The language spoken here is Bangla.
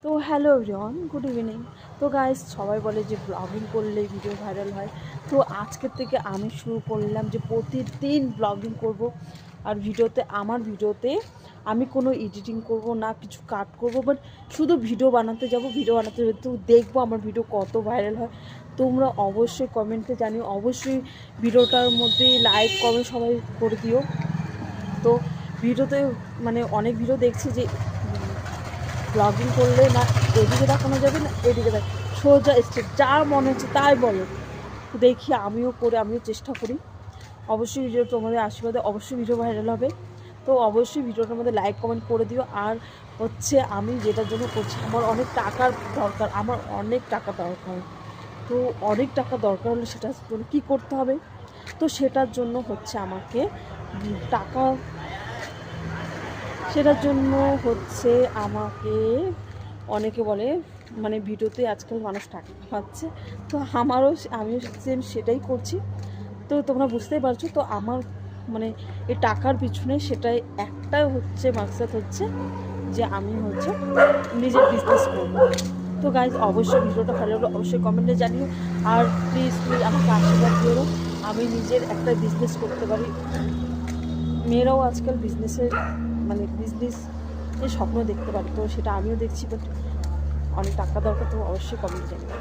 তো হ্যালো এভরিওয়ান, গুড ইভিনিং। তো গাইস, সবাই বলে যে ব্লগিং করলে ভিডিও ভাইরাল হয়। তো আজকের থেকে আমি শুরু করলাম যে প্রতিদিন ব্লগিং করব। আর আমার ভিডিওতে আমি কোনো এডিটিং করব না, কিছু কাট করব, বাট শুধু ভিডিও বানাতে যাব, তো দেখবো আমার ভিডিও কত ভাইরাল হয়। তোমরা অবশ্যই কমেন্টে জানিও, অবশ্যই ভিডিওটার মধ্যে লাইক কমেন্ট সবাই করে দিও। তো ভিডিওতে মানে অনেক ভিডিও দেখছি যে ব্লগিং করলে না এদিকে দেখানো যাবে না এদিকে দেখ, সোজা স্টেপ যা মনে হচ্ছে তাই বলো। তো দেখি আমিও চেষ্টা করি। অবশ্যই ভিডিও তোমাদের আশীর্বাদে অবশ্যই ভিডিও ভাইরাল হবে। তো অবশ্যই ভিডিওটার মধ্যে লাইক কমেন্ট করে দিও। আর হচ্ছে আমি যেটার জন্য করছি, আমার অনেক টাকা দরকার। তো অনেক টাকা দরকার হলে সেটার জন্য কী করতে হবে? তো সেটার জন্য হচ্ছে আমাকে টাকা সেটার জন্য হচ্ছে আমাকে অনেকে বলে মানে ভিডিওতে আজকাল মানুষ টাকা পাচ্ছে। তো আমিও সেম সেটাই করছি। তো তোমরা বুঝতেই পারছো। তো আমার মানে এই টাকার পিছনে সেটাই একটাই হচ্ছে মাকসাদ হচ্ছে যে আমি হচ্ছে নিজের বিজনেস করবো। তো গাইজ, অবশ্যই ভিডিওটা ভালো লাগলো অবশ্যই কমেন্টে জানিও। আর প্লিজ আমাকে আশীর্বাদ দিও, আমি নিজের একটা বিজনেস করতে পারি। মেয়েরাও আজকাল বিজনেস স্বপ্ন দেখতে পারে, তো সেটা আমিও দেখছি, বাট অনেক টাকা দরকার। তো অবশ্যই কমেন্টে জানিও।